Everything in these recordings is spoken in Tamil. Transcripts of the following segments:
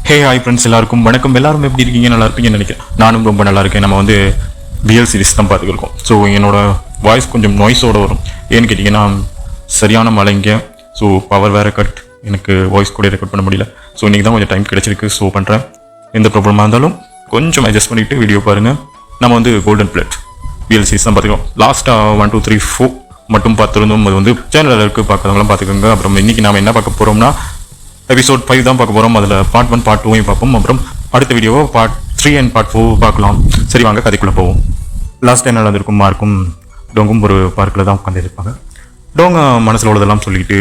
ஹே ஹாய் ஃப்ரெண்ட்ஸ், எல்லாருக்கும் வணக்கம். எல்லாரும் எப்படி இருக்கீங்க? நல்லா இருப்பீங்கன்னு நினைக்கிறேன். நானும் ரொம்ப நல்லா இருக்கேன். நம்ம வந்து பிஎல் சீரிஸ் தான் பார்த்துருக்கோம். ஸோ என்னோட வாய்ஸ் கொஞ்சம் நாய்ஸோடு வரும். ஏன்னு கேட்டிங்கன்னா சரியான மழைங்க. ஸோ பவர் வேறு கட், எனக்கு வாய்ஸ் கூட ரெக்கார்ட் பண்ண முடியல. ஸோ இன்றைக்கி தான் கொஞ்சம் டைம் கிடச்சிருக்கு. ஸோ பண்ணுறேன். எந்த ப்ராப்ளமாக இருந்தாலும் கொஞ்சம் அட்ஜஸ்ட் பண்ணிவிட்டு வீடியோ பாருங்கள். நம்ம வந்து கோல்டன் பிளேட் பிஎல் சீரிஸ் தான் பார்த்துருக்கோம். லாஸ்ட்டாக 1 2 3 4 மட்டும் பார்த்துருந்தோம். அது வந்து சேனலில் இருக்குது, பார்க்குறவங்களாம் பார்த்துக்கோங்க. அப்புறம் இன்றைக்கி நாம் என்ன பார்க்க போகிறோம்னா எபிசோட் 5 தான் பார்க்க போகிறோம். அதில் பார்ட் 1 பார்ட் 2 பார்ப்போம். அப்புறம் அடுத்த வீடியோவை பார்ட் 3 அண்ட் பார்ட் 4 பார்க்கலாம். சரி, வாங்க கதைக்குள்ளே போவோம். லாஸ்ட் என்ன நடந்திருக்கும்? மார்க்கும் டோங்கும் ஒரு பார்க்கில் தான் உட்காந்துருப்பாங்க. டோங்க மனசில் உள்ளதெல்லாம் சொல்லிட்டு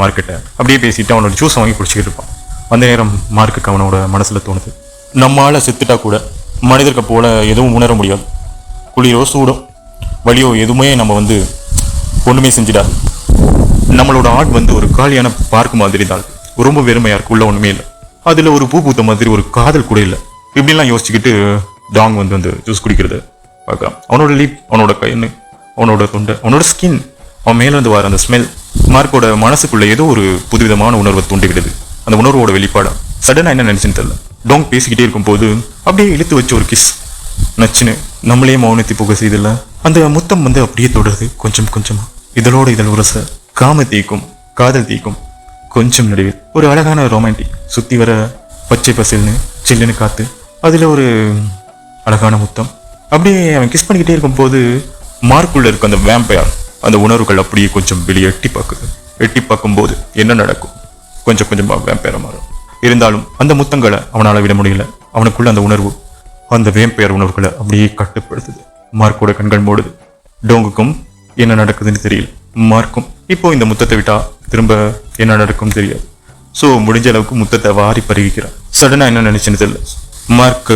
மார்க்கிட்ட அப்படியே பேசிட்டு அவனோட ஜூஸ் வாங்கி குடிச்சிக்கிட்டு இருப்பான். அந்த நேரம் மார்க்குக்கு அவனோட மனசில் தோணுது, நம்மளால் செத்துட்டா கூட மனிதர்களை போல எதுவும் உணர முடியாது. குளிரோ சூடோ வலியோ எதுவுமே நம்ம வந்து ஒன்றுமே செஞ்சிடாது. நம்மளோட ஆர்ட் வந்து ஒரு காலியான பார்க் மாதிரி தான் இருக்கு. ரொம்ப வெறுமையா இருக்கு, உள்ள ஒண்ணுமே இல்லை. அதுல ஒரு பூ பூத்த மாதிரி ஒரு காதல் கூட இல்லை. இப்படிலாம் யோசிச்சுக்கிட்டு டாங் வந்து அந்த ஜூஸ் குடிக்கிறது பார்க்கலாம். அவனோட லிப், அவனோட கண்ணு, அவனோட தொண்டை, அவனோட ஸ்கின், அவன் மேல இருந்து வர அந்த ஸ்மெல் மார்க்கோட மனசுக்குள்ள ஏதோ ஒரு புதுவிதமான உணர்வை தூண்டிவிடுது. அந்த உணர்வோட வெளிப்பாடா சடனா என்ன நினைச்சுன்னு தெரியல. டாங் பேசிக்கிட்டே இருக்கும் போது அப்படியே இழுத்து வச்சு ஒரு கிஸ் நச்சுன்னு நம்மளே மௌனத்தை புகை செய்தில்ல. அந்த முத்தம் வந்து அப்படியே தொடருது கொஞ்சம் கொஞ்சமா. இதழோட இதழ் உரச காம தீக்கும், காதல் தீக்கும். கொஞ்சம் நடுவில் ஒரு அழகான ரொமான்டிக் சுத்தி வர பச்சை பசில்னு சில்லுன்னு காத்து, அதுல ஒரு அழகான முத்தம். அப்படியே அவன் கிஸ் பண்ணிக்கிட்டே இருக்கும் போது மார்க்குள்ள இருக்க அந்த வேம்பயர் அந்த உணர்வுகள் அப்படியே கொஞ்சம் வெளியே எட்டி பார்க்குது. எட்டி பார்க்கும்போது என்ன நடக்கும்? கொஞ்சம் கொஞ்சமா வேம்பயரை மாறும். இருந்தாலும் அந்த முத்தங்களை அவனால் விட முடியல. அவனுக்குள்ள அந்த உணர்வு, அந்த வேம்பயர் உணர்வுகளை அப்படியே கட்டுப்படுத்துது. மார்க்கோட கண்கள் மூடுது. டோங்குக்கும் என்ன நடக்குதுன்னு தெரியல. மார்க்கும் இப்போ இந்த முத்தத்தை விட்டா திரும்ப என்ன நடக்கும் தெரியாது. ஸோ முடிஞ்ச அளவுக்கு முத்தத்தை வாரி பருகிக்கிறான். சடனா என்ன நினைச்சுன்னு தெரியல. மார்க்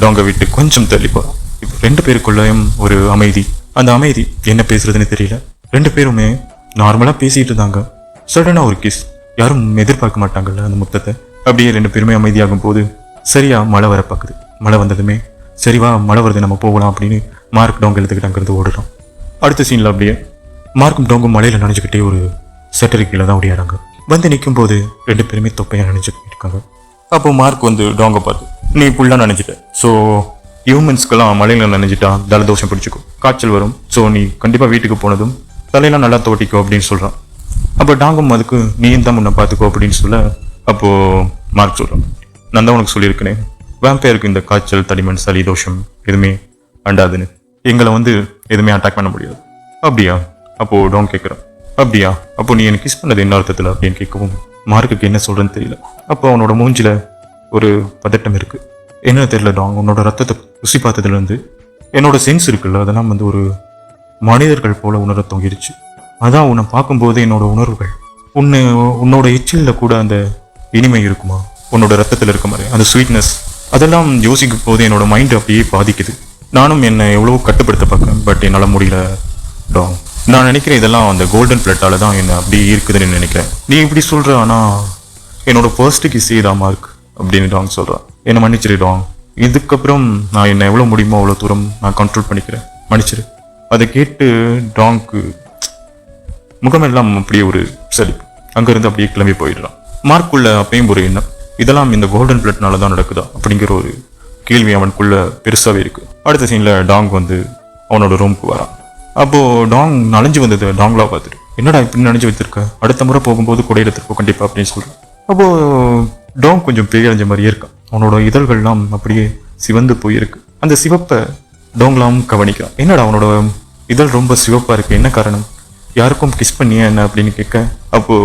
டோங்க விட்டு கொஞ்சம் தள்ளி போறான். இப்போ 2 பேருக்குள்ளேயும் ஒரு அமைதி. அந்த அமைதி என்ன பேசுறதுன்னு தெரியல. 2 பேருமே நார்மலா பேசிட்டு இருந்தாங்க. சடனா ஒரு கிஸ். யாரும் எதிர்பார்க்க மாட்டாங்கல்ல அந்த முத்தத்தை. அப்படியே 2 பேருமே அமைதியாகும் போது சரியா மழை வர பார்க்குது. மழை வந்ததுமே சரிவா மழை வருது, நம்ம போகலாம் அப்படின்னு மார்க் டோங்க எடுத்துக்கிட்டு அங்கிருந்து ஓடுறான். அடுத்த சீன்ல அப்படியே மார்க்கும் டோங்கும் மலையில நினைச்சுக்கிட்டே ஒரு செட்டரி கீழே தான் ஓடியாராங்க. வந்து நிற்கும் போது 2 பேருமே தொப்பையா நினைச்சுக்கிட்டு இருக்காங்க. அப்போ மார்க் வந்து டோங்க பார்த்து, நீ ஃபுல்லா நினைச்சிட்ட. ஸோ ஹியூமன்ஸ்க்கெல்லாம் மலையில நினைச்சிட்டா ஜலதோஷம் பிடிச்சிக்கும், காய்ச்சல் வரும். ஸோ நீ கண்டிப்பா வீட்டுக்கு போனதும் தலையெல்லாம் நல்லா தோட்டிக்கோ அப்படின்னு சொல்றான். அப்போ டாங்கும் அதுக்கு நீ தான் முன்ன பார்த்துக்கோ அப்படின்னு சொல்ல, அப்போ மார்க் சொல்றான், நான் தான் உனக்கு சொல்லியிருக்கேனே வேம்பயருக்கு இந்த காய்ச்சல், தடிமன், சளி, தோஷம் எதுவுமே அண்டாதுன்னு. எங்களை வந்து எதுவுமே அட்டாக் பண்ண முடியாது. அப்படியா? அப்போ டோங் கேட்குறான், அப்படியா? அப்போ நீ எனக்கு கிஸ் பண்ணது என்ன அர்த்தத்தில் அப்படின்னு கேட்கவும் மார்க்குக்கு என்ன சொல்றேன்னு தெரியல. அப்போ அவனோட மூஞ்சில ஒரு பதட்டம் இருக்கு. என்ன தெரியல டாங், உன்னோட ரத்தத்தை ருசி பார்த்ததுலேருந்து என்னோட சென்ஸ் இருக்குல்ல, அதெல்லாம் வந்து ஒரு மனிதர்கள் போல உணர தொங்கிடுச்சு. அதான் உன்னை பார்க்கும்போது என்னோட உணர்வுகள், உன்னோட எச்சிலில் கூட அந்த இனிமை இருக்குமா, உன்னோட ரத்தத்தில் இருக்க மாதிரி அந்த ஸ்வீட்னஸ், அதெல்லாம் யோசிக்கும் போது என்னோட மைண்ட் அப்படியே பாதிக்குது. நானும் என்னை எவ்வளவோ கட்டுப்படுத்த பார்க்குறேன், பட் என்னால் முடியல டாங். நான் நினைக்கிறேன் இதெல்லாம் அந்த கோல்டன் பிளேட்டால தான் என்ன அப்படி இருக்குதுன்னு நினைக்கிறேன். நீ இப்படி சொல்ற, ஆனா என்னோட ஃபர்ஸ்ட் கிஸ் தான் மார்க் அப்படின்னு டாங் சொல்றான். என்னை மன்னிச்சிரு டாங், இதுக்கப்புறம் நான் என்ன எவ்வளவு முடியுமோ அவ்வளோ தூரம் நான் கண்ட்ரோல் பண்ணிக்கிறேன், மன்னிச்சிரு. அதை கேட்டு டாங்க்கு முகமெல்லாம் அப்படியே ஒரு சலிப்பு. அங்கிருந்து அப்படியே கிளம்பி போயிடுறான். மார்க்குள்ள அப்பயும் ஒரு எண்ணம், இதெல்லாம் இந்த கோல்டன் பிளேட்னால தான் நடக்குதா அப்படிங்கிற ஒரு கேள்வி அவனுக்குள்ள பெருசாவே இருக்கு. அடுத்த சீன்ல டாங் வந்து அவனோட ரூமுக்கு வரான். அப்போ டாங் நனைஞ்சு வந்தது டாங்லா பார்த்துட்டு, என்னடா இப்படி நனைஞ்சு வைத்திருக்க, அடுத்த முறை போகும்போது கூட எடுத்துருப்போம் கண்டிப்பா அப்படின்னு சொல்றான். அப்போ டாங் கொஞ்சம் பேரஞ்ச மாதிரியே இருக்கான். அவனோட இதழ்கள்லாம் அப்படியே சிவந்து போயிருக்கு. அந்த சிவப்பை டோங்லாம் கவனிக்கிறான். என்னடா அவனோட இதழ் ரொம்ப சிவப்பா இருக்கு, என்ன காரணம், யாருக்கும் கிஸ் பண்ணியா என்ன அப்படின்னு கேட்க, அப்போ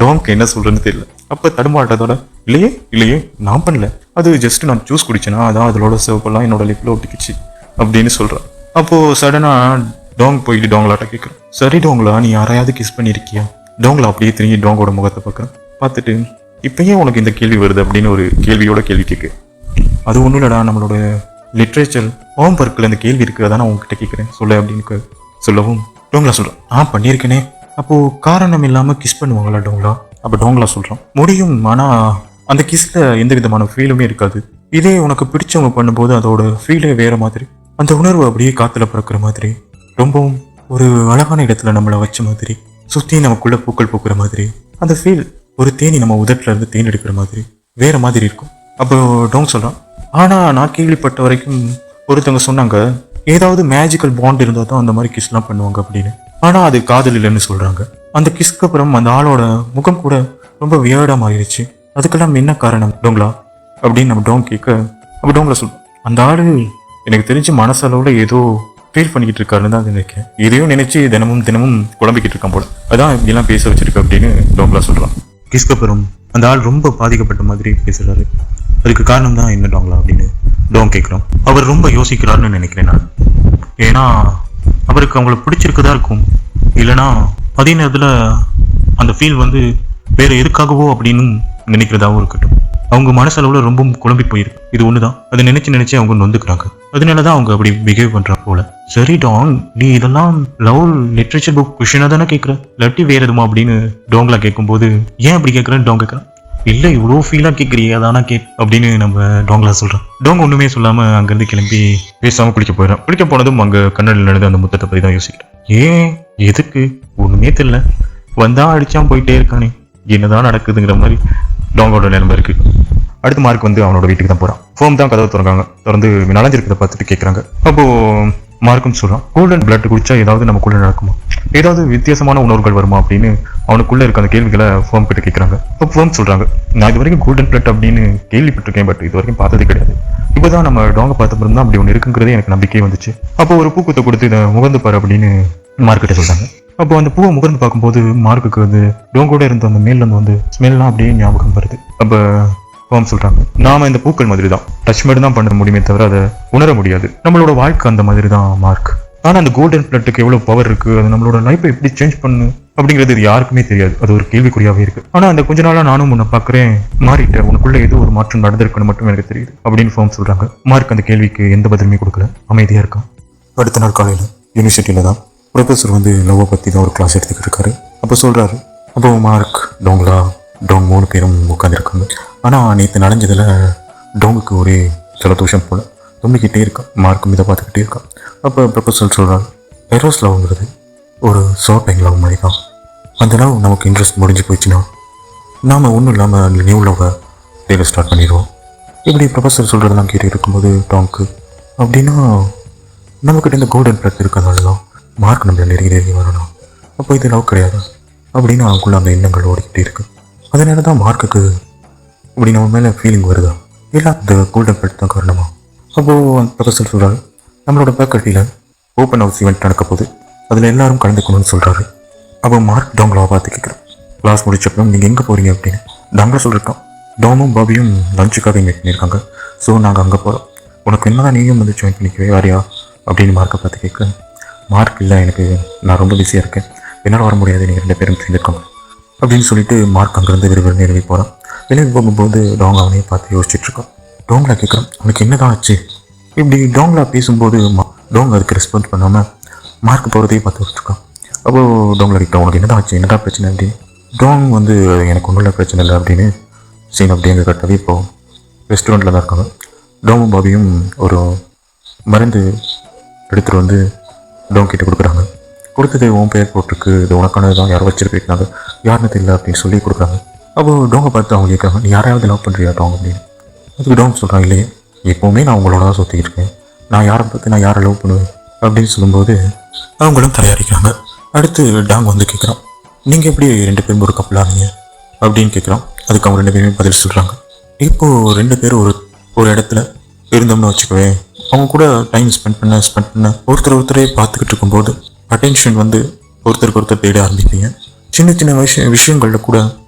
டாங்க்கு என்ன சொல்றேன்னு தெரியல. அப்ப தடுமாட்டத்தோட, இல்லையே நான் பண்ணல, அது ஜஸ்ட் நான் ஜூஸ் குடிச்சேனா, அதான் அதோட சிவப்பெல்லாம் என்னோட லிப்ல ஒட்டிக்கிச்சு அப்படின்னு சொல்றான். அப்போ சடனா டோங் போயிட்டு டோங்களாட்ட கேட்குறேன், சரி டோங்களா, நீ யாரையாவது கிஸ் பண்ணியிருக்கியா? டோங்களா அப்படியே திரும்பி டோங்கோட முகத்தை பார்க்குறேன். பார்த்துட்டு இப்பயே உனக்கு இந்த கேள்வி வருது அப்படின்னு ஒரு கேள்வியோட கேள்வி கேட்கு. அது ஒன்றும் இல்லடா, நம்மளோட லிட்ரேச்சர் ஹோம் ஒர்க்கில் இந்த கேள்வி இருக்குது, அதான் நான் உங்ககிட்ட கேட்குறேன் சொல்ல அப்படின்னு சொல்லவும் டோங்களா சொல்கிறான், பண்ணியிருக்கேனே. அப்போ காரணம் இல்லாமல் கிஸ் பண்ணுவாங்களா டோங்களா? அப்போ டோங்களா சொல்கிறான், முடியும், ஆனால் அந்த கிஸ்ல எந்த விதமான ஃபீலுமே இருக்காது. இதே உனக்கு பிடிச்சவங்க பண்ணும்போது அதோட ஃபீலே வேற மாதிரி, அந்த உணர்வு அப்படியே காத்துல பறக்கிற மாதிரி, ரொம்பவும் ஒரு அழகான இடத்துல நம்மளை வச்ச மாதிரி, சுற்றி நமக்குள்ள பூக்கள் பூக்குற மாதிரி, அந்த ஃபீல் ஒரு தேனி நம்ம உதட்டில் இருந்து தேன் எடுக்கிற மாதிரி வேற மாதிரி இருக்கும். அப்போ டோங் சொல்கிறான், ஆனால் நான் கேள்விப்பட்ட வரைக்கும் ஒருத்தவங்க சொன்னாங்க ஏதாவது மேஜிக்கல் பாண்ட் இருந்தால் தான் அந்த மாதிரி கிஸ்லாம் பண்ணுவாங்க அப்படின்னு. ஆனால் அது காதல் இல்லைன்னு சொல்கிறாங்க. அந்த கிஸ்க்கு அப்புறம் அந்த ஆளோட முகம் கூட ரொம்ப வியர்டாக மாறிடுச்சு. அதுக்கெல்லாம் என்ன காரணம் டோங்லா அப்படின்னு நம்ம டோங் கேட்க, அப்போ டோங்லா சொல்லுவோம், அந்த ஆள் எனக்கு தெரிஞ்சு மனசளவில் ஏதோ ஃபீல் பண்ணிக்கிட்டு இருக்காருன்னு தான் நினைக்கிறேன். இதையும் நினைச்சு தினமும் தினமும் குழம்பிக்கிட்டு இருக்கான் போல, அதான் இப்படிலாம் பேச வச்சிருக்கு அப்படின்னு டோங்லா சொல்கிறான். கிஸ்க்கு அப்புறம் அந்த ஆள் ரொம்ப பாதிக்கப்பட்ட மாதிரி பேசுகிறாரு. அதுக்கு காரணம் தான் என்ன டோங்லா அப்படின்னு டோங் கேட்குறோம். அவர் ரொம்ப யோசிக்கிறாருன்னு நினைக்கிறேன் நான். ஏன்னா அவருக்கு அவங்கள பிடிச்சிருக்குதா இருக்கும், இல்லைன்னா அதே நேரத்தில் அந்த ஃபீல் வந்து வேற எதுக்காகவோ அப்படின்னு நினைக்கிறதாவும் இருக்கட்டும். அவங்க மனசளவில் ரொம்ப குழம்பி போயிருக்கு. இது ஒண்ணுதான், அதை நினைச்சு அவங்க நொந்துக்கிறாங்க. அதனாலதான் அவங்க அப்படி பிஹேவ் பண்றாங்க போல. சரி டாங், நீ இதெல்லாம் லவ் லிட்ரேச்சர் புக் கொஷினா தானே கேட்குற, இல்லாட்டி வேற எதுமா அப்படின்னு டோங்லா கேட்கும்போது, ஏன் அப்படி கேட்குறேன்னு டோங் கேட்குறான். இல்லை இவ்வளோ ஃபீலாக கேட்குறியே அதானா அப்படின்னு நம்ம டோங்லா சொல்கிறோம். டோங் ஒன்றுமே சொல்லாமல் அங்கேருந்து கிளம்பி பேசாமல் குளிக்க போயிடறான். குளிக்க போனதும் அங்கே கண்ணடியில் நடந்து அந்த முத்தத்தை பற்றி தான் யோசிக்கிறேன். ஏன் எதுக்கு ஒன்றுமே தெரியல, வந்தா அடிச்சான் போயிட்டே இருக்கானே, என்னதான் நடக்குதுங்கிற மாதிரி டோங்கோட நிலைமை இருக்கு. அடுத்து மார்க் வந்து அவனோட வீட்டுக்கு தான் போகிறான். ஃபோம் தான் கதவை திறந்து நனைஞ்சிருக்கிறத பார்த்துட்டு கேட்குறாங்க. அப்போது மார்க்கும் சொல்கிறான், கோல்டன் பிளட் குடிச்சா ஏதாவது நமக்குள்ளே நடக்குமா, ஏதாவது வித்தியாசமான உணர்வுகள் வருமா அப்படின்னு அவனுக்குள்ளே இருக்க அந்த கேள்விகளை ஃபோம் கிட்ட கேட்குறாங்க. அப்போ ஃபோம் சொல்கிறாங்க, நான் இது வரைக்கும் கோல்டன் பிளட் அப்படின்னு கேள்விப்பட்டிருக்கேன், பட் இது வரைக்கும் பார்த்ததே கிடையாது. இப்போதான் நம்ம டோங்க பார்த்த பிறகு தான் அப்படி ஒன்று இருக்குங்கிறதே எனக்கு நம்பிக்கையே வந்துச்சு. அப்போ ஒரு பூக்குத்தை கொடுத்து இதை முகர்ந்து பாரு அப்படின்னு மார்க்கிட்ட சொல்கிறாங்க. அப்போ அந்த பூவை முகர்ந்து பார்க்கும்போது மார்க்குக்கு வந்து டோங்கோட இருந்த அந்த மேல வந்து ஸ்மெல்லாம் அப்படியே ஞாபகம் வருது. அப்போ ஃபோம் சொல்றாங்க, நாம இந்த பூக்கள் மாதிரி தான் டச் மட்டும் தான் பண்ண முடியுமே தவிர அதை உணர முடியாது. நம்மளோட வாழ்க்கை அந்த மாதிரி தான் மார்க். ஆனா அந்த கோல்டன் பிளட்டுக்கு எவ்வளவு பவர் இருக்கு, அது நம்மளோட லைஃப்பை எப்படி சேஞ்ச் பண்ணு அப்படிங்கிறது இது யாருக்குமே தெரியாது. அது ஒரு கேள்விக்குறியாவே இருக்கு. ஆனா அந்த கொஞ்ச நாளா நானும் உன்னை பாக்குறேன், மாறிட்டேன், உனக்குள்ள ஏதோ ஒரு மாற்றம் நடந்திருக்குன்னு மட்டும் எனக்கு தெரியுது அப்படின்னு ஃபோம் சொல்றாங்க. மார்க் அந்த கேள்விக்கு எந்த பதிலுமே கொடுக்கல, அமைதியா இருக்கான். அடுத்த நாள் காலையில யூனிவர்சிட்டியில தான் ப்ரொஃபஸர் வந்து லவ்வை பத்தி தான் ஒரு கிளாஸ் எடுத்துக்கிட்டு இருக்காரு. அப்போ சொல்றாரு, அப்போ மார்க், டோங்லா, டோங் 3 பேரும் உட்காந்துருக்காங்க. ஆனால் நேற்று நனைஞ்சதில் டோங்குக்கு ஒரே ஜலதோஷம் போல தும்பிக்கிட்டே இருக்கான். மார்க்கும் இதை பார்த்துக்கிட்டே இருக்கான். அப்போ ப்ரொபோசல் சொல்கிறார், எரோஸ் லவ்ங்கிறது ஒரு ஷார்ட் லவ் மாதிரி தான். அந்த லவ் நமக்கு இன்ட்ரெஸ்ட் முடிஞ்சு போயிடுச்சுன்னா நாம் ஒன்றும் இல்லாமல் நியூ லவ்வை தேட ஸ்டார்ட் பண்ணிடுவோம். இப்படி ப்ரொபோசல் சொல்கிறதெல்லாம் கேட்டு இருக்கும்போது டாங்க்கு, அப்படின்னா நம்மக்கிட்ட இந்த கோல்டன் பிளட் இருக்கிறதால தான் மார்க் நம்மளை நெருங்கி வரணும், அப்போ இது லவ் கிடையாது அப்படின்னு அவனுக்குள்ள அந்த எண்ணங்கள் ஓடிக்கிட்டே இருக்கு. அதனால தான் மார்க்குக்கு இப்படி நம்ம மேலே ஃபீலிங் வருதா, இல்லை அந்த கோல்டன் பிளட் தான் காரணமா? அப்போது அந்த ப்ரொஃபஸர் சொல்கிறாரு, நம்மளோட ஃபேக்கல்ட்டியில் ஓப்பன் ஹவுஸ் ஈவெண்ட் நடக்க போகுது, அதில் எல்லாரும் கலந்துக்கணும்னு சொல்கிறாரு. அப்போ மார்க் டோங்லாவை பார்த்து கேட்குறேன், கிளாஸ் முடிச்சப்பறம் நீங்கள் எங்கே போகிறீங்க அப்படின்னு. டோங்லா சொல்லியிருக்கான், டோமும் பாபியும் லஞ்சுக்காக இன்வைட் பண்ணியிருக்காங்க, ஸோ நாங்கள் அங்கே போகிறோம், உனக்கு என்னதான் நீயும் வந்து ஜாயின் பண்ணிக்கவே வாரியா அப்படின்னு மார்க்கை பார்த்து கேட்குறேன். மார்க், இல்லை எனக்கு நான் ரொம்ப பிஸியாக இருக்கேன், என்னால் வர முடியாது, நீங்கள் 2 பேரும் சேர்ந்துருக்காங்க அப்படின்னு சொல்லிட்டு மார்க் அங்கேருந்து விறுவிறுன்னு எழுதி போகிறான். வெளியே போகும்போது டோங் அவனையே பார்த்து யோசிச்சுட்ருக்கான். டோங்லா கேட்குறான், உனக்கு என்னதான் ஆச்சு? இப்படி டோங்லா பேசும்போது டோங் அதுக்கு ரெஸ்பான்ஸ் பண்ணாமல் மார்க் போகிறதையே பார்த்து வச்சுருக்கான். அப்போது டோங்லா கேட்குறான், உனக்கு என்னதான் ஆச்சு, என்னதான் பிரச்சனை அப்படின்னு. டோங் வந்து எனக்கு ஒன்றும் இல்லை, பிரச்சனை இல்லை அப்படின்னு சீன் அப்படி எங்கள் கட்டவே இப்போது ரெஸ்டாரண்ட்டில் தான் இருக்காங்க. டோமும் பாபியும் ஒரு மருந்து எடுத்துகிட்டு வந்து டோங் கிட்ட கொடுக்குறாங்க. கொடுத்தது உன் பேர் போட்டிருக்கு, இது உனக்கானது தான், யாரும் வச்சிருக்காங்க, யாருன்னு தெரியல அப்படின்னு சொல்லி கொடுக்குறாங்க. அப்போது டோங்கை பார்த்து அவங்க கேட்குறாங்க, நீ யாரையாவது லவ் பண்ணுறியா டோங் அப்படின்னு. அதுக்கு டோங் சொல்கிறான், இல்லையே, எப்போவுமே நான் உங்களோட தான் சுற்றிக்கிட்டு இருக்கேன், நான் யாரை பார்த்து நான் யாரை லவ் பண்ணுவேன் அப்படின்னு சொல்லும்போது அவங்களும் தயாரிக்கிறாங்க. அடுத்து டாங் வந்து கேட்குறான், நீங்கள் எப்படி 2 பேரும் ஒரு கப்பலானீங்க அப்படின்னு கேட்குறான். அதுக்கு அவங்க 2 பேருமே பதில் சொல்கிறாங்க. இப்போது 2 பேரும் ஒரு இடத்துல இருந்தோம்னு வச்சுக்கவே, அவங்க கூட டைம் ஸ்பெண்ட் பண்ண ஒருத்தரே பார்த்துக்கிட்டு இருக்கும்போது அட்டென்ஷன் வந்து ஒருத்தருக்கு தேட ஆரம்பிப்பீங்க. சின்ன சின்ன விஷயங்களில் கூட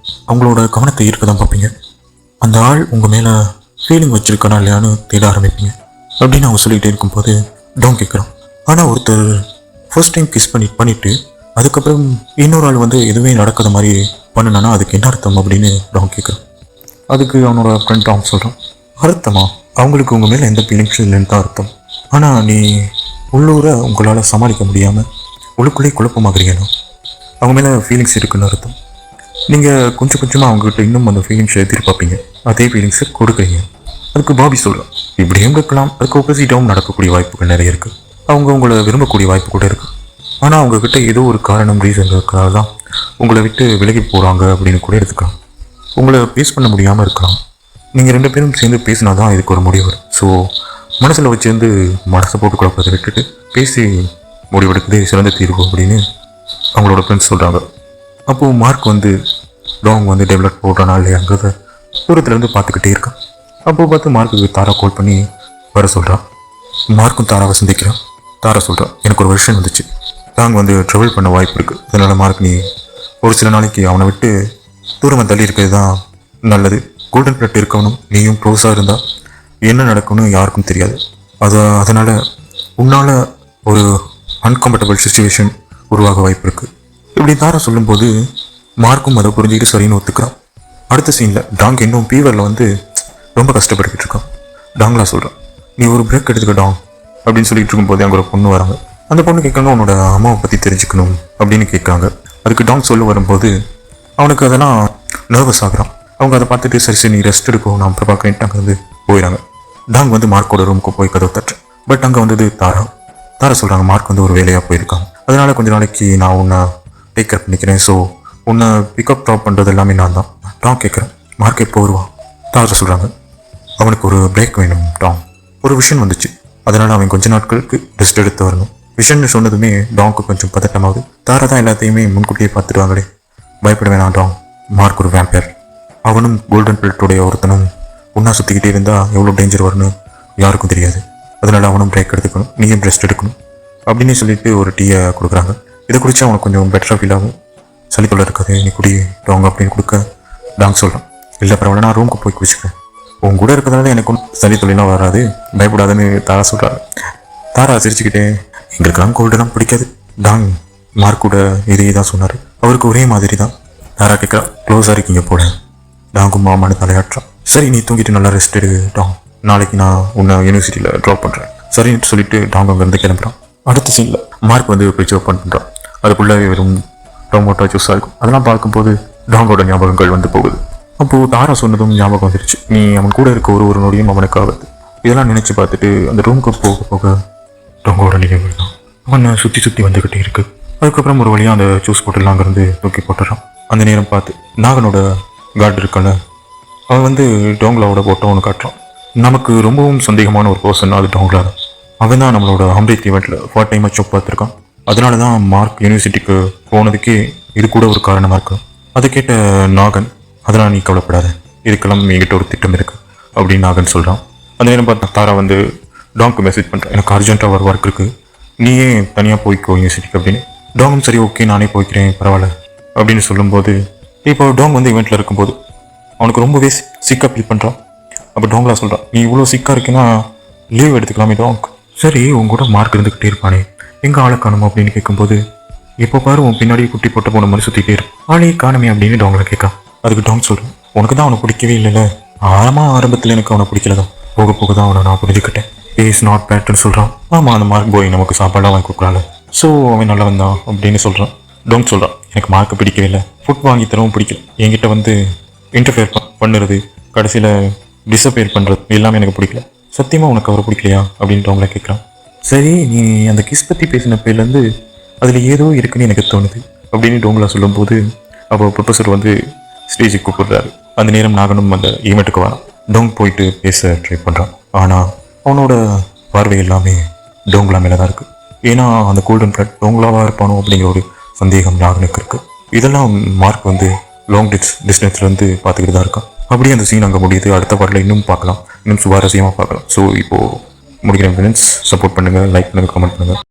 அவங்களோட கவனத்தை ஈர்க்க தான் பார்ப்பீங்க. அந்த ஆள் உங்கள் மேலே ஃபீலிங் வச்சுருக்கானா இல்லையான்னு தேட ஆரம்பிப்பீங்க அப்படின்னு அவங்க சொல்லிகிட்டே இருக்கும்போது டோங் கேட்குறான், ஆனால் ஒருத்தர் ஃபர்ஸ்ட் டைம் கிஸ் பண்ணிவிட்டு அதுக்கப்புறம் இன்னொரு ஆள் வந்து எதுவுமே நடக்காத மாதிரி பண்ணுனானா அதுக்கு என்ன அர்த்தம் அப்படின்னு டோங் கேட்குறான். அதுக்கு அவனோட ஃப்ரெண்ட் டாங் சொல்கிறான், அர்த்தமா, அவங்களுக்கு உங்கள் மேலே எந்த ஃபீலிங்ஸும் இல்லைன்னு தான் அர்த்தம். ஆனால் நீ உள்ளூரை உங்களால் சமாளிக்க முடியாமல் உள்ளுக்குள்ளே குழப்பமாகறீங்கன்னா அவங்க மேலே ஃபீலிங்ஸ் இருக்குன்னு அர்த்தம். நீங்கள் கொஞ்சம் கொஞ்சமாக அவங்ககிட்ட இன்னும் அந்த ஃபீலிங்ஸை எதிர்பார்ப்பீங்க, அதே ஃபீலிங்ஸை கொடுக்குறீங்க. அதுக்கு பாபி சொல்கிறான், இப்படியும் இருக்கலாம், அதுக்கு ஆப்போசிட்டாகவும் நடக்கக்கூடிய வாய்ப்புகள் நிறைய இருக்குது. அவங்க உங்களை விரும்பக்கூடிய வாய்ப்பு கூட இருக்குது. ஆனால் அவங்கக்கிட்ட ஏதோ ஒரு காரணம் ரீசன் இருக்கிறதால தான் உங்களை விட்டு விலகி போகிறாங்க அப்படின்னு கூட எடுத்துக்கலாம். உங்களை ஃபேஸ் பண்ண முடியாமல் இருக்கலாம், நீங்கள் 2 பேரும் சேர்ந்து பேசினா தான் இதுக்கு ஒரு முடிவு வரும். ஸோ மனசில் வச்சுருந்து மனசை போட்டு குழப்பத்தை விட்டுட்டு பேசி முடிவெடுக்குது சிறந்த தீர்வு அப்படின்னு அவங்களோட ஃப்ரெண்ட்ஸ் சொல்கிறாங்க. அப்போது மார்க் வந்து டாங் வந்து டெவலப் போடுறானா இல்லையாங்கிறத தூரத்துலேருந்து பார்த்துக்கிட்டே இருக்கான். அப்போது பார்த்து மார்க்குக்கு தாரா கால் பண்ணி வர சொல்கிறான். மார்க்கும் தாராவை சந்திக்கிறான். தாரா சொல்கிறான், எனக்கு ஒரு விஷயம் வந்துச்சு, டாங் வந்து ட்ராவல் பண்ண வாய்ப்பு இருக்குது. அதனால் மார்க் நீ ஒரு சில நாளைக்கு அவனை விட்டு தூரமாக தள்ளி இருக்கிறது தான் நல்லது. கோல்டன் பிளட் இருக்கவனும் நீயும் க்ளோஸாக இருந்தால் என்ன நடக்கும்னு யாருக்கும் தெரியாது. அதனால் உன்னால் ஒரு அன்கம்ஃபர்டபுள் சுச்சுவேஷன் உருவாக வாய்ப்பு இருக்குது. இப்படி தாரா சொல்லும்போது மார்க்கும் அதை புரிஞ்சுக்கிட்டு சரின்னு ஒத்துக்கிறான். அடுத்த சீனில் டாங் இன்னும் ஃபீவரில் வந்து ரொம்ப கஷ்டப்பட்டுக்கிட்டு இருக்கான். டாங்லாம் சொல்கிறான், நீ ஒரு பிரேக் எடுத்துக்க டாங் அப்படின்னு சொல்லிட்டு இருக்கும்போது அங்கே ஒரு பொண்ணு வராங்க. அந்த பொண்ணு கேட்காங்க, உன்னோட அம்மாவை பற்றி தெரிஞ்சுக்கணும் அப்படின்னு கேட்குறாங்க. அதுக்கு டாங் சொல்ல வரும்போது அவனுக்கு அதெல்லாம் நர்வஸ் ஆகுறான். அவங்க அதை பார்த்துட்டு சரி நீ ரெஸ்ட் எடுக்கும், நான் அப்புறம் பார்க்குறேன்ட்டு அங்கே வந்து போயிடறாங்க. டாங் வந்து மார்க்கோட ரூமுக்கு போய் கதவு தட்டுறேன். பட் அங்கே வந்தது தாரா சொல்கிறாங்க, மார்க் வந்து ஒரு வேலையாக போயிருக்காங்க, அதனால் கொஞ்சம் நாளைக்கு நான் உன்னை டேக் கேர் பண்ணிக்கிறேன். ஸோ உன்னை பிக்கப் ட்ராப் பண்ணுறது எல்லாமே நான் தான். டாங் கேட்குறேன், மார்க் எப்போ வருவான்? தாரா சொல்கிறாங்க, அவனுக்கு ஒரு பிரேக் வேணும் டாங், ஒரு விஷயம் வந்துச்சு, அதனால் அவன் கொஞ்ச நாட்களுக்கு ரெஸ்ட் எடுத்து வரணும். விஷயம்னு சொன்னதுமே டாங்க்கு கொஞ்சம் பதட்டமாகுது. தாரா தான் எல்லாத்தையுமே முன்கூட்டியே பார்த்துடுவாங்களே, பயப்பட வேணாம் டாங், மார்க் ஒரு வேம்பயர், அவனும் கோல்டன் பிளட்டோடைய ஒருத்தனும் ஒன்றா சுற்றிக்கிட்டே இருந்தால் எவ்வளோ டேஞ்சர் வரும்னு யாருக்கும் தெரியாது. அதனால் அவனும் பிரேக் எடுத்துக்கணும், நீயும் ரெஸ்ட் எடுக்கணும் அப்படின்னு சொல்லிட்டு ஒரு டீயை கொடுக்குறாங்க. இதை குடிச்சா அவனுக்கு கொஞ்சம் பெட்டராக ஃபீல் ஆகும், சளிக்குள்ள இருக்காது, நீ குடி டாங் அப்படின்னு கொடுக்க டாங் சொல்கிறான், இல்லை பரவாயில்ல நான் ரூமுக்கு போய் குடிச்சுக்கிறேன், உன் கூட இருக்கிறதால எனக்கும் சளி தொழிலாம் வராது, பயப்படாதுன்னு தாரா சொல்கிறாங்க. தாரா சிரிச்சுக்கிட்டே, எங்களுக்கெல்லாம் கோல்டெல்லாம் பிடிக்காது, டாங் மார்க் கூட இதே தான் சொன்னார், அவருக்கு ஒரே மாதிரி தான். தாரா கேட்குறா, க்ளோஸாக இருக்கீங்க போட. டாங்கும் மாமானு தலையாட்டுறான். சரி நீ தூங்கிட்டு நல்லா ரெஸ்ட் எடு டாங், நாளைக்கு நான் உன்னை யூனிவர்சிட்டியில் ட்ராப் பண்ணுறேன் சரின்னு சொல்லிட்டு டாங் அங்கேருந்து கிளம்புறான். அடுத்த சீனில் மார்க் வந்து ஃப்ரிட்ஜ் ஓப்பன் பண்ணுறான். அதுக்குள்ளே வெறும் டொமேட்டோ ஜூஸாக இருக்கும். அதெல்லாம் பார்க்கும்போது டாங்கோட ஞாபகங்கள் வந்து போகுது. அப்போது தாரா சொன்னதும் ஞாபகம் வந்துருச்சு, நீ அவன் கூட இருக்க ஒரு நொடியும் அவனுக்கு ஆகுது. இதெல்லாம் நினச்சி பார்த்துட்டு அந்த ரூமுக்கு போக போக டாங்கோட நினைவுகள் தான் அவனை சுற்றி வந்துக்கிட்டே இருக்கு. அதுக்கப்புறம் ஒரு வழியாக அந்த ஜூஸ் போட்டெல்லாம் அங்கேருந்து தூக்கி போட்டுறான். அந்த நேரம் பார்த்து நாகனோட கார்டு இருக்கல, அவன் வந்து டோங்லாவோட போட்டோ ஒன்று காட்டுறான். நமக்கு ரொம்பவும் சந்தேகமான ஒரு பர்சன் அது டோங்லா தான். அவன் தான் நம்மளோட அம்ரித் ஈவெண்ட்டில் 4 டைம் ஜாப் பார்த்துருக்கான். அதனால தான் மார்க் யூனிவர்சிட்டிக்கு போனதுக்கே இது கூட ஒரு காரணமாக இருக்கு. அதை கேட்ட நாகன், அதனால் நீ கவலைப்படாத, இதுக்கெல்லாம் என்கிட்ட ஒரு திட்டம் இருக்குது அப்படின்னு நாகன் சொல்கிறான். அந்த நேரம் பார்த்தா தாரா வந்து டாங்க்கு மெசேஜ் பண்ணுறேன், எனக்கு அர்ஜென்ட்டாக ஒரு ஒர்க் இருக்குது, நீயே தனியாக போய்க்கோ யூனிவர்சிட்டிக்கு அப்படின்னு. டாங்கும் சரி ஓகே நானே போய்க்கிறேன் பரவாயில்ல அப்படின்னு சொல்லும்போது, இப்போ டாங் வந்து ஈவெண்ட்டில் இருக்கும்போது அவனுக்கு ரொம்பவே சிக்காக ஃபீல் பண்ணுறான். அப்போ டாங்லா சொல்கிறான், நீ இவ்வளோ சிக்காக இருக்குன்னா லீவ் எடுத்துக்கலாமே டாங். சரி உன் கூட மார்க் இருந்துக்கிட்டே இருப்பானே, எங்கே ஆளை காணுமா அப்படின்னு கேட்கும்போது, எப்போ பாரு உன் பின்னாடி குட்டி போட்ட போன மாதிரி சுற்றிட்டே இருக்கும், ஆளையே காணுமே அப்படின்னு டாங்ல கேட்கான். அதுக்கு டாங் சொல்கிறேன், உனக்கு தான் அவனை பிடிக்கவே இல்லைல்ல, ஆரம்பத்தில் எனக்கு அவனை பிடிக்கல தான், போக போக தான் அவனை நான் புரிஞ்சுக்கிட்டேன், இஸ் நாட் பேட்னு சொல்கிறான். ஆமாம் அந்த மார்க் போய் நமக்கு சாப்பாடாக வாங்கி கொடுக்குறாள், ஸோ அவன் நல்லவன் தான் அப்படின்னு சொல்கிறான். டாங் சொல்கிறான், எனக்கு மார்க்கு பிடிக்கவே இல்லை, ஃபுட் வாங்கி தரவும் பிடிக்கல, என்கிட்ட வந்து இன்டர்ஃபியர் பண்ணுறது, கடைசியில் டிஸப்பியர் பண்ணுறது எல்லாமே எனக்கு பிடிக்கல, சத்தியமாக உனக்கு அவரை பிடிக்கலையா அப்படின்னு அவங்கள கேட்குறான். சரி நீ அந்த கிஸ் பற்றி பேசின பேர்லேருந்து அதில் ஏதோ இருக்குன்னு எனக்கு தோணுது அப்படின்னு டோங்லா சொல்லும்போது, அப்போ ப்ரொஃபஸர் வந்து ஸ்டேஜுக்கு கூப்பிடுறாரு. அந்த நேரம் நாகனும் அந்த ஈவெண்ட்டுக்கு வரான். டோங் போயிட்டு பேச ட்ரை பண்ணுறான். ஆனால் அவனோட பார்வை எல்லாமே டோங்லா மேலே தான் இருக்குது. ஏன்னா அந்த கோல்டன் பிளட் டோங்லாவாக இருப்பானோ அப்படிங்கிற ஒரு சந்தேகம் நாகனுக்கு இருக்குது. இதெல்லாம் மார்க் வந்து லாங் டிஸ்டன்ஸ்லேருந்து பார்த்துக்கிட்டு தான் இருக்கான். அப்படியே அந்த சீன் அங்கே முடியுது. அடுத்த பாட்டில் இன்னும் பார்க்கலாம், இன்னும் சுவாரஸ்யமாக பார்க்கலாம். ஸோ இப்போது முடிக்கிற ஃப்ரெண்ட்ஸ், சப்போர்ட் பண்ணுங்கள், லைக் பண்ணுங்கள், கமெண்ட் பண்ணுங்கள்.